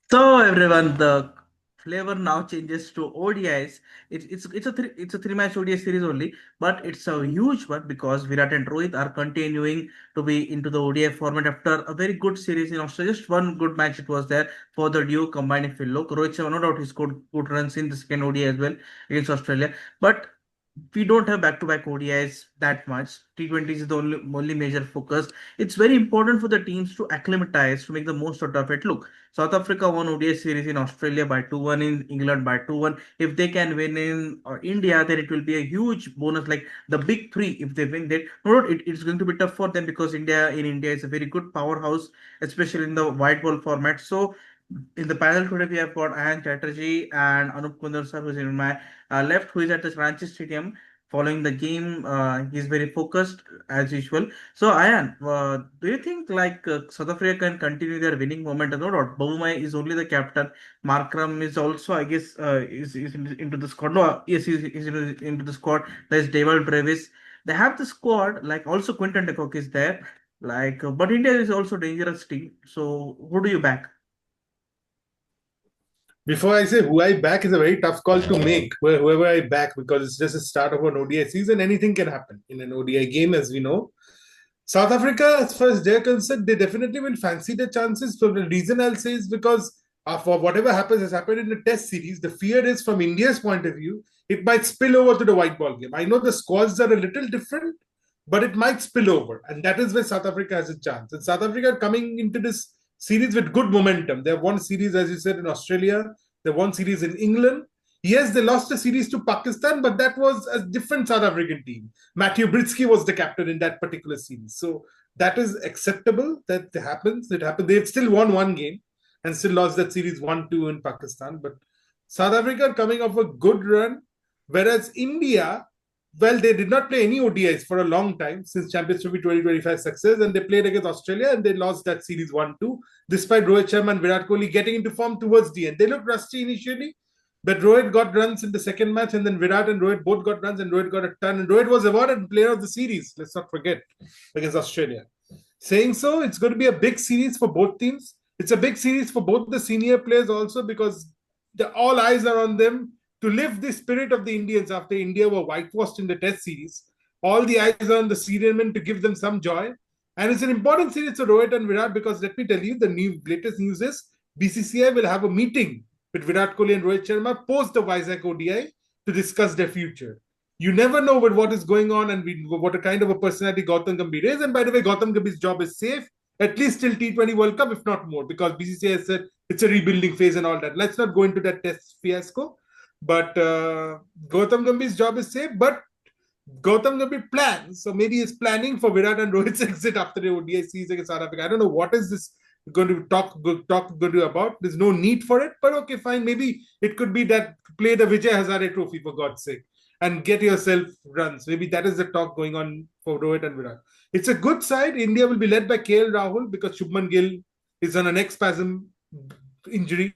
So everyone, the flavor now changes to ODIs. It's a three match ODI series only, but it's a huge one because Virat and Rohit are continuing to be into the ODI format after a very good series in Australia. Just one good match it was there for the duo combined. If you look, Rohit Sharma no doubt he scored good runs in the second ODI as well against Australia, but we don't have back-to-back ODIs that much. T20s is the only major focus. It's very important for the teams to acclimatize to make the most out of it. Look, South Africa won ODI series in Australia by 2-1, in England by 2-1. If they can win in India, then it will be a huge bonus. Like the big three, if they win that, no, it's going to be tough for them because India is a very good powerhouse, especially in the white ball format. So in the panel today, we have got Ayan Chatterjee and Anup Konnur sir, who is in my left, who is at the Ranchi Stadium following the game. He's very focused as usual. So, Ayan, do you think South Africa can continue their winning momentum? No doubt. Boumai is only the captain. Markram is also, I guess, into the squad. No, yes, he's into the squad. There's David Brevis. They have the squad. Like also Quinton de Kock is there. But India is also dangerous team. So, who do you back? Before I say who I back is a very tough call to make, whoever I back, because it's just a start of an ODI season. Anything can happen in an ODI game, as we know. South Africa, as far as they're concerned, they definitely will fancy the chances. So the reason I'll say is because for whatever happens has happened in the test series, the fear is from India's point of view, it might spill over to the white ball game. I know the squads are a little different, but it might spill over. And that is where South Africa has a chance. And South Africa are coming into this series with good momentum. They have won series, as you said, in Australia. They won series in England. Yes, they lost the series to Pakistan, but that was a different South African team. Matthew Britsky was the captain in that particular series. So that is acceptable. That happens. It happened. They've still won one game and still lost that series 1-2 in Pakistan. But South Africa coming off a good run, whereas India, well, they did not play any ODIs for a long time since Champions Trophy 2025 success, and they played against Australia and they lost that series 1-2, despite Rohit Sharma and Virat Kohli getting into form towards the end. They looked rusty initially, but Rohit got runs in the second match, and then Virat and Rohit both got runs, and Rohit got a ton. And Rohit was awarded player of the series, let's not forget, against Australia. Saying so, it's going to be a big series for both teams. It's a big series for both the senior players also because all eyes are on them to lift the spirit of the Indians after India were whitewashed in the Test series. All the eyes are on the senior men to give them some joy. And it's an important series for Rohit and Virat because let me tell you, the latest news is BCCI will have a meeting with Virat Kohli and Rohit Sharma post the Vizag ODI to discuss their future. You never know with what is going on and what a kind of a personality Gautam Gambhir is. And by the way, Gautam Gambhir's job is safe, at least till T20 World Cup, if not more, because BCCI has said it's a rebuilding phase and all that. Let's not go into that test fiasco. But Gautam Gambhir's job is safe. But Gautam Gambhir plans, so maybe he's planning for Virat and Rohit's exit after the ODI series against South Africa. I don't know what is this going to talk going to about. There's no need for it, but okay, fine. Maybe it could be that play the Vijay Hazare Trophy for God's sake and get yourself runs. Maybe that is the talk going on for Rohit and Virat. It's a good side. India will be led by KL Rahul because Shubman Gill is on a neck spasm injury.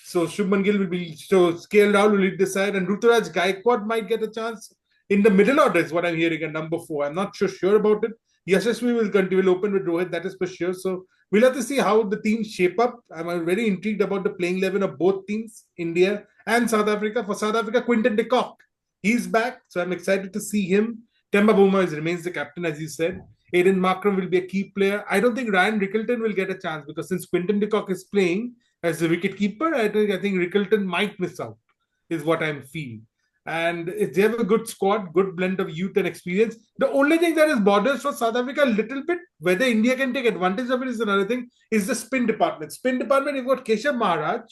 So Shubman Gill will be, so KL Rahul will lead the side, and Ruturaj Gaikwad might get a chance in the middle order is what I'm hearing at number 4. I'm not sure about it. Yashasvi will open with Rohit, that is for sure. So we'll have to see how the teams shape up. I'm very intrigued about the playing 11 of both teams, India and South Africa. For South Africa, Quinton de Kock, he's back. So I'm excited to see him. Temba Buma remains the captain, as you said. Aiden Markram will be a key player. I don't think Ryan Rickelton will get a chance because since Quinton de Kock is playing as a wicketkeeper, I think Rickelton might miss out, is what I'm feeling. And they have a good squad, good blend of youth and experience. The only thing that is bothers for South Africa a little bit, whether India can take advantage of it is another thing, is the spin department. Spin department, you've got Keshav Maharaj,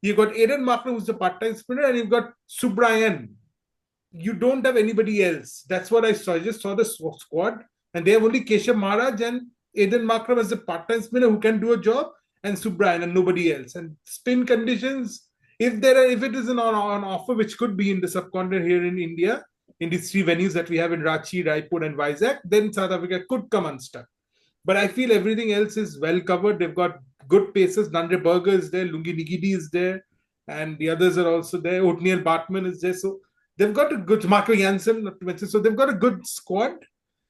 you've got Aiden Markram, who's the part-time spinner, and you've got Subrayan. You don't have anybody else. That's what I saw. I just saw the squad, and they have only Keshav Maharaj and Aiden Markram as a part-time spinner who can do a job, and Subrayan and nobody else. And spin conditions, if it is an on offer, which could be in the subcontinent here in India, in these 3 venues that we have in Ranchi, Raipur, and Vizag, then South Africa could come unstuck. But I feel everything else is well covered. They've got good paces. Nandre Berger is there, Lungi Nigidi is there, and the others are also there. Othniel Bartman is there. So they've got a good Marco Jansen, not to mention. So they've got a good squad.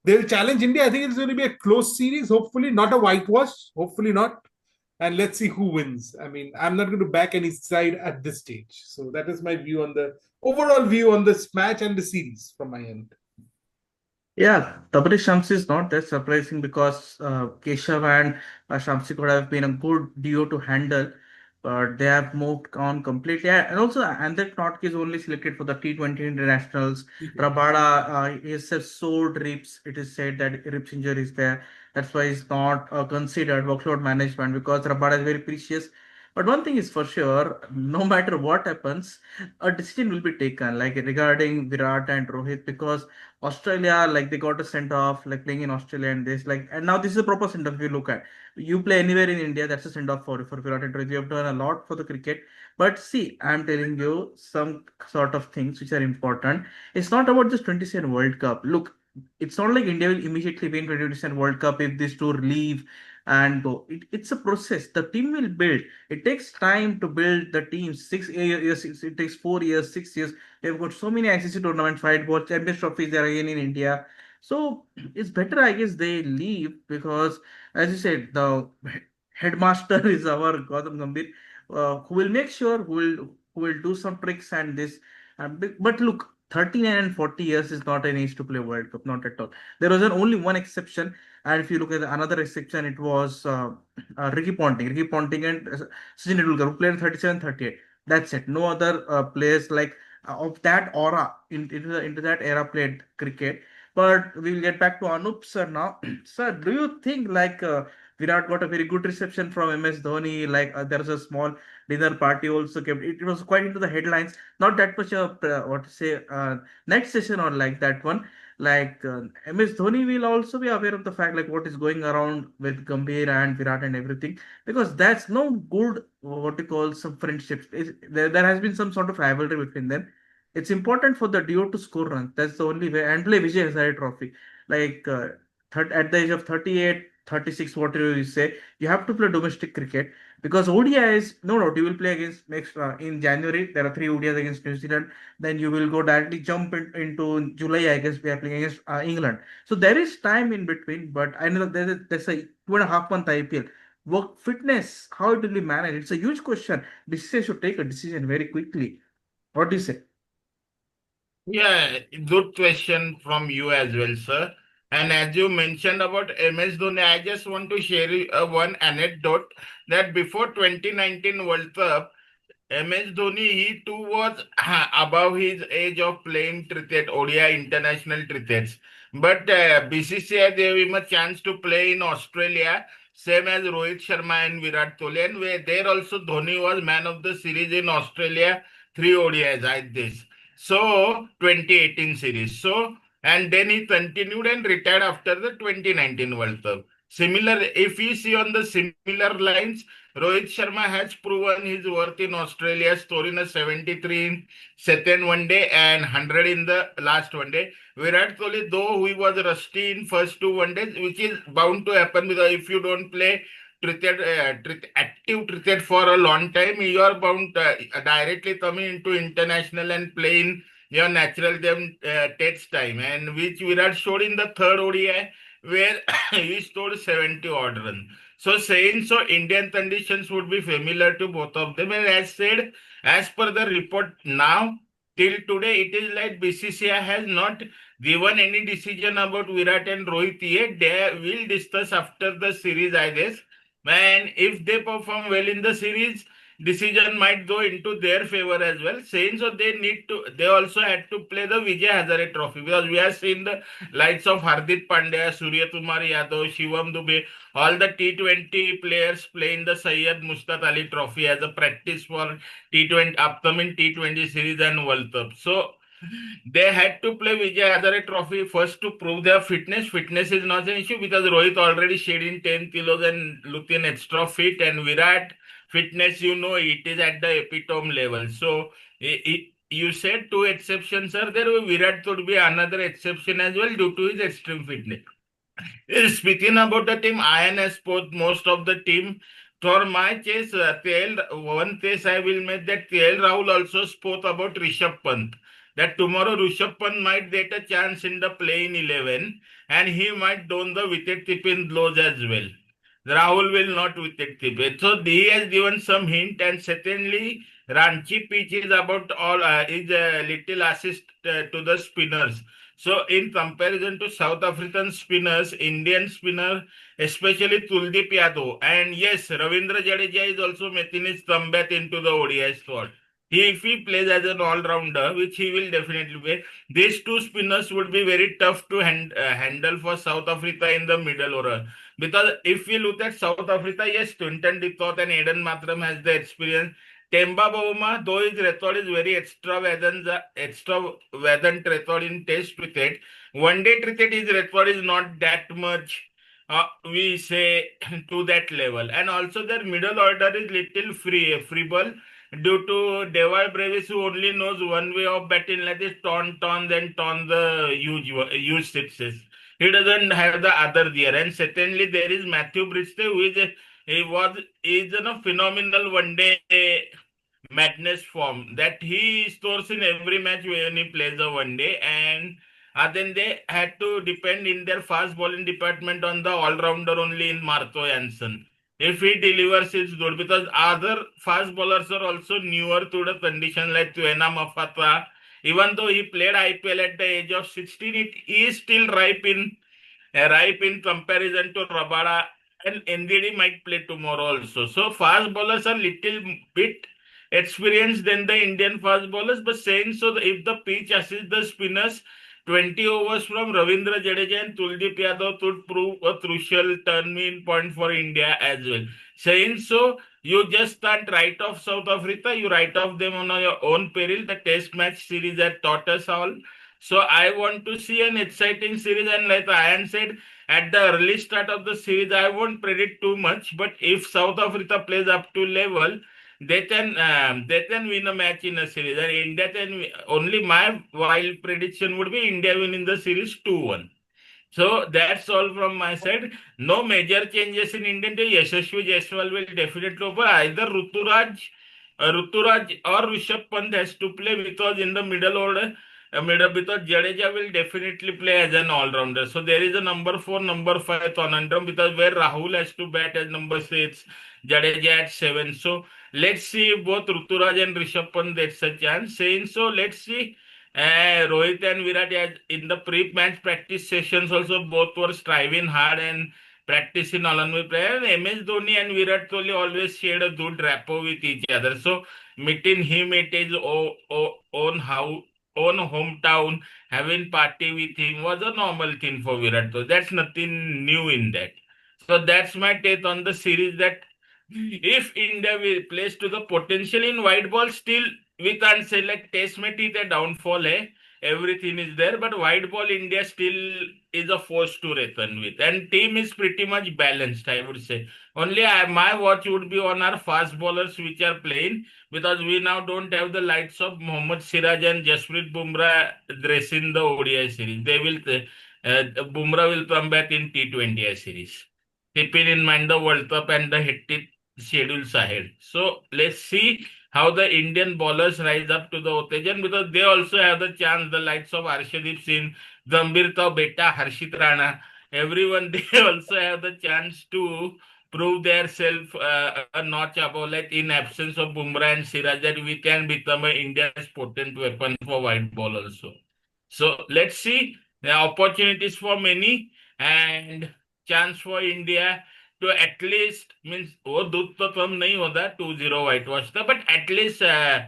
They'll challenge India. I think it's going to be a close series. Hopefully, not a whitewash. Hopefully not. and let's see who wins. I mean, I'm not going to back any side at this stage. So that is my view on the overall view on this match and the series from my end. Yeah, Tabari Shamsi is not that surprising because Keshav and Shamsi could have been a good duo to handle, but they have moved on completely. And also, Andek Knotke is only selected for the T20 internationals. Rabada is a sore ribs. It is said that ribs injury is there. That's why he's not considered workload management because Rabada is very precious. But one thing is for sure, no matter what happens, a decision will be taken, like regarding Virat and Rohit, because Australia, like they got a sent off, like playing in Australia and this, like, and now this is a proper send off. If you look at, you play anywhere in India, that's a send off for Virat and Rohit. You have done a lot for the cricket, but see, I'm telling you some sort of things which are important. It's not about just 27 World Cup. Look, it's not like India will immediately win 2027 World Cup if this tour leave and go. It's a process. The team will build. It takes time to build the team. 6 years. It takes 4 years, 6 years. They've got so many ICC tournaments, right? What Champions trophies there again in India. So it's better, I guess, they leave because, as you said, the headmaster is our Gautam Gambhir, who will make sure who will do some tricks and this. But look, 39 and 40 years is not an age to play World Cup, not at all. There was only one exception, and if you look at another exception, it was Ricky Ponting. Ricky Ponting and Sachin Tendulkar, who played 37, 38. That's it. No other players like of that aura into that era played cricket. But we'll get back to Anup sir now. Sir, do you think like Virat got a very good reception from MS Dhoni? Like there's a small dinner party also kept. It was quite into the headlines. Not that much of what to say next session or like that one. Like MS Dhoni will also be aware of the fact like what is going around with Gambhir and Virat and everything, because that's no good what you call some friendships. There has been some sort of rivalry between them. It's important for the duo to score runs. That's the only way. And play Vijay Hazare Trophy. Like at the age of 38, 36, whatever you say, you have to play domestic cricket because ODIs, no doubt, you will play against next in January. There are three ODIs against New Zealand. Then you will go directly jump into July. I guess we are playing against England. So there is time in between. But I know there's a 2.5 month IPL. Work fitness, how it will be managed? It's a huge question. DCCI should take a decision very quickly. What do you say? Yeah, good question from you as well, sir. And as you mentioned about MS Dhoni, I just want to share one anecdote that before 2019 World Cup, MS Dhoni, he too was above his age of playing cricket, ODI international crickets. But BCCI gave him a chance to play in Australia, same as Rohit Sharma and Virat Kohli. And where there also Dhoni was man of the series in Australia, three ODIs like this. So 2018 series. So and then he continued and retired after the 2019 World Cup. Similar, if you see on the similar lines, Rohit Sharma has proven his worth in Australia, scoring a 73 in second one day and 100 in the last one day. Virat Kohli, though he was rusty in first two one days, which is bound to happen because if you don't play active cricket for a long time, you are bound directly coming into international and playing your natural game takes time, and which Virat showed in the third ODI where he scored 70 odd runs. So saying so, Indian conditions would be familiar to both of them. And as said, as per the report now, till today, it is like BCCI has not given any decision about Virat and Rohit yet. They will discuss after the series, I guess. And if they perform well in the series, decision might go into their favor as well. Saying so, they also had to play the Vijay Hazare Trophy because we have seen the likes of Hardik Pandya, Surya Kumar Yadav, Shivam Dubey, all the T20 players playing the Syed Mushtaq Ali Trophy as a practice for T20 upcoming T20 series and World Cup. So they had to play Vijay Hazare Trophy first to prove their fitness. Fitness is not an issue because Rohit already shed in 10 kilos and looking extra fit, and Virat fitness, it is at the epitome level. So you said two exceptions, sir. There Virat could be another exception as well due to his extreme fitness. Speaking about the team, Ayan has spoke most of the team. For my case, one case I will make that KL Rahul also spoke about Rishabh Pant. That tomorrow Rishabh Pant might get a chance in the playing 11 and he might don the wicket keeping gloves as well. Rahul will not wicket keep it. So he has given some hint, and secondly, Ranchi pitch is about all is a little assist to the spinners. So in comparison to South African spinners, Indian spinner, especially Kuldeep Yadav, and yes, Ravindra Jadeja is also making his comeback into the ODI squad. If he plays as an all-rounder, which he will definitely play, these two spinners would be very tough to handle for South Africa in the middle order. Because if we look at South Africa, yes, Quinton de Kock and Aiden Matram has the experience. Temba Bavuma, though his record is very extravagant record in Test cricket, one day cricket his record is not that much. We say to that level, and also their middle order is little freeable due to Devi Brevis, who only knows one way of batting, like this ton, then ton the huge sixes. He doesn't have the other there. And secondly, there is Matthew Bridgestone, who is is in a phenomenal one day madness form that he stores in every match when he plays a one day. And then they had to depend in their fast bowling department on the all rounder only in Marco Jansen. If he delivers, it's good because other fast bowlers are also newer to the condition like Tuena Mafata. Even though he played IPL at the age of 16, he is still ripe in comparison to Rabada, and NDD might play tomorrow also. So fast bowlers are little bit experienced than the Indian fast bowlers, but saying so, if the pitch assists the spinners, 20 overs from Ravindra Jadeja and Kuldeep Yadav would prove a crucial turning point for India as well. Saying so, you just can't write off South Africa, you write off them on your own peril. The test match series had taught us all. So I want to see an exciting series, and like Ayan said, at the early start of the series, I won't predict too much. But if South Africa plays up to level, they can win a match in a series. And India can only my wild prediction would be India winning the series 2-1. So that's all from my side. No major changes in Indian team. Yashasvi Jaiswal will definitely over. Either Ruturaj or Rishabh Pant has to play because in the middle order, because Jadeja will definitely play as an all-rounder. So there is a number 4, number 5 conundrum because where Rahul has to bat as number 6, Jadeja at 7. So let's see if both Ruturaj and Rishabh Pant gets a chance. Saying so, let's see. Rohit and Virat, in the pre-match practice sessions, also both were striving hard and practicing along with players. MS Dhoni and Virat Kohli always shared a good rapport with each other. So meeting him at his own hometown, having party with him was a normal thing for Virat. So that's nothing new in that. So that's my take on the series. That if India will plays to the potential in white ball, still we can't say like test match is a downfall. Everything is there, but white ball India still is a force to reckon with, and team is pretty much balanced. I would say only my watch would be on our fast bowlers which are playing because we now don't have the likes of Mohammad Siraj and Jasprit Bumrah dressing the ODI series. They will Bumrah will come back in T20 series, keeping in mind the World Cup and the hectic schedules ahead. So let's see how the Indian bowlers rise up to the occasion because they also have the chance, the likes of Arshdeep Singh, Gambhir Tau Beta, Harshit Rana, everyone, they also have the chance to prove their self a notch above, like in absence of Bumrah and Siraj, that we can become a India's potent weapon for white ball also. So let's see the opportunities for many and chance for India to at least means वो दूध तो कम नहीं होता 2-0 white wash था, but at least uh,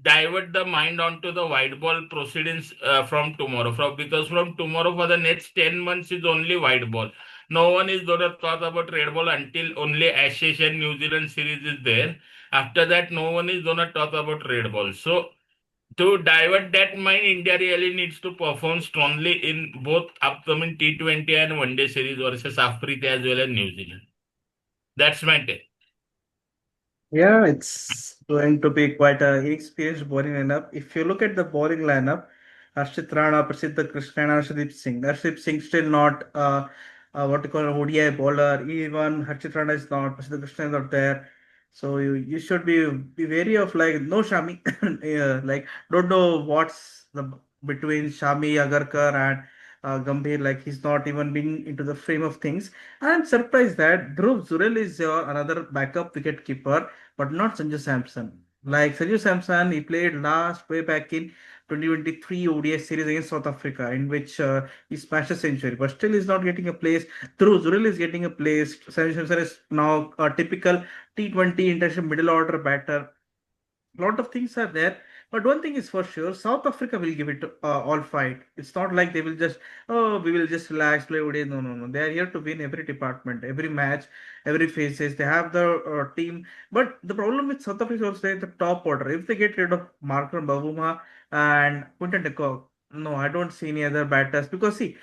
divert the mind onto the white ball proceedings from tomorrow, because from tomorrow for the next 10 months is only white ball. No one is going to talk about red ball until only Ashes and New Zealand series is there. After that, no one is going to talk about red ball. So to divert that mind, India really needs to perform strongly in both upcoming T20 and One Day series versus Africa as well as New Zealand. That's my take. Yeah, it's going to be quite a inexperienced bowling lineup. If you look at the bowling lineup, Harshit Rana, Prasiddha Krishna, and Arshdeep Singh. Arshdeep Singh still not what you call an ODI bowler. Even Harshit Rana is not. Prasiddha Krishna is not there. So you should be wary of like no Shami. Like don't know what's the between Shami Agarkar and Gambhir, like he's not even being into the frame of things. I'm surprised that Dhruv Jurel is your another backup wicket keeper, but not Sanju Samson. Like Sanju Samson, he played last way back in 2023 ODS series against South Africa, in which he smashed a century, but still is not getting a place. Dhruv Jurel is getting a place. Sanju Samson is now a typical T20 international middle order batter. Lot of things are there, but one thing is for sure, South Africa will give it all fight. It's not like they will just, oh, we will just relax, play ODI. No, no, no, they are here to win every department, every match, every phases. They have the team, but the problem with South Africa is also at the top order. If they get rid of Marker Bavuma and Quinton de Kock, no, I don't see any other batters, because see,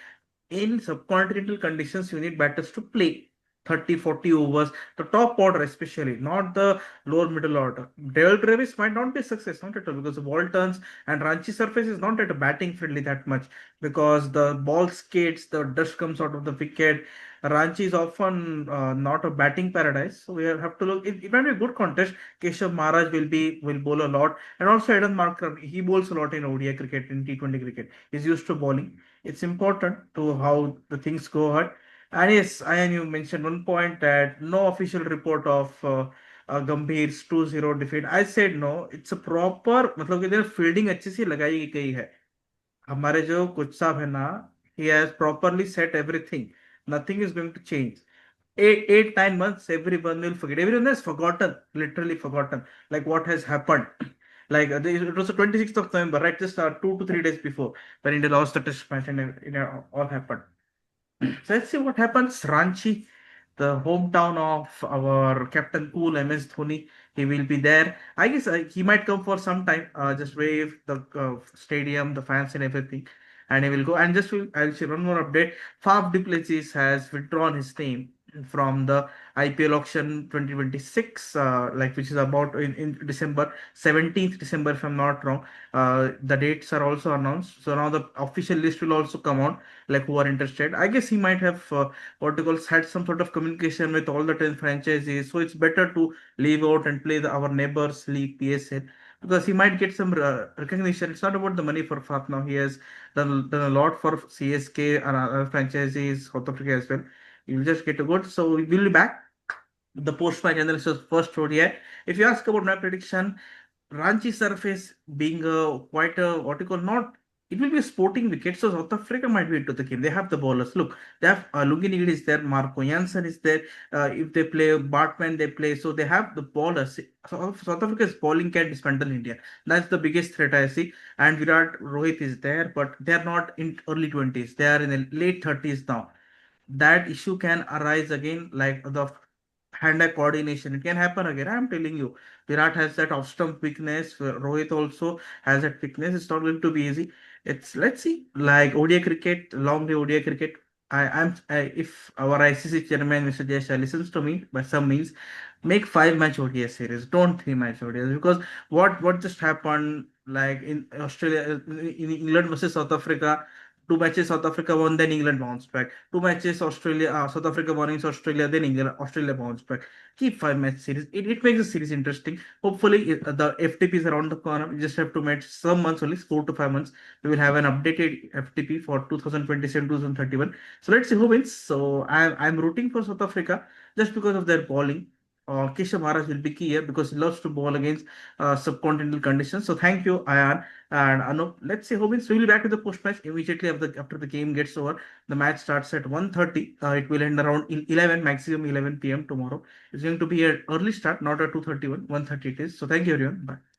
in subcontinental conditions, you need batters to play 30, 40 overs, the top order especially, not the lower middle order. Dale Travis might not be a success, not at all, because the ball turns and Ranchi surface is not at a batting friendly that much, because the ball skates, the dust comes out of the wicket. Ranchi is often not a batting paradise, so we have to look. It might be a good contest. Keshav Maharaj will bowl a lot, and also Eden Markram, he bowls a lot in ODI cricket, in T20 cricket. He's used to bowling. It's important to how the things go ahead. And yes, Ayan, you mentioned one point that no official report of Gambhir's 2-0 defeat. I said no. It's a proper, मतलब कि इधर fielding अच्छी सी लगाई गई है. हमारे जो coach साहब है ना, he has properly set everything. Nothing is going to change. 8, 9 months, everyone will forget. Everyone has forgotten, literally forgotten, like what has happened. Like it was the 26th of November, right? Just 2 to 3 days before, when India lost the test match, and all happened. So let's see what happens. Ranchi, the hometown of our Captain Cool, MS Dhoni, he will be there. I guess he might come for some time, just wave the stadium, the fans, and everything. And he will go. And just I'll share one more update. Faf du Plessis has withdrawn his name from the IPL auction 2026, like which is about in December 17th December, if I'm not wrong. The dates are also announced. So now the official list will also come out, like who are interested. I guess he might have what they call had some sort of communication with all the 10 franchises. So it's better to leave out and play our neighbors league PSL, because he might get some recognition. It's not about the money for Faf now. He has done a lot for CSK and other franchises, South Africa as well. You'll just get a good. So we'll be back. The post match analysis first ODI. If you ask about my prediction, Ranchi surface being quite a what you call not, it will be a sporting wicket. So South Africa might be into the game. They have the bowlers. Look, they have Lunginigid is there, Marco Jansen is there. If they play Bartman, they play. So they have the bowlers. South Africa's bowling can dismantle India. That's the biggest threat I see. And Virat Rohit is there, but they are not in early 20s. They are in the late 30s now. That issue can arise again, like the hand-eye coordination. It can happen again. I'm telling you, Virat has that off-stump weakness. Rohit also has that weakness. It's not going to be easy. It's let's see, like ODI cricket, long day ODI cricket. If our ICC chairman Mr. Jay Shah listens to me by some means, make 5 match ODI series. Don't 3 match ODI, because what just happened, like in Australia, in England versus South Africa. 2 matches South Africa won, then England bounced back. 2 matches South Africa won against Australia, then Australia bounced back. Keep 5 match series. It makes the series interesting. Hopefully, the FTP is around the corner. We just have to match some months only, 4 to 5 months. We will have an updated FTP for 2027, 2031. So let's see who wins. So I'm rooting for South Africa just because of their bowling. Keshav Maharaj will be key here, because he loves to bowl against subcontinental conditions. So thank you, Ayan and Anup. Let's see who wins. We will be back to the post match immediately after the game gets over. The match starts at 1:30. It will end around 11, maximum 11 p.m. tomorrow. It's going to be an early start, not a 2:31. 1:30 it is. So thank you, everyone. Bye.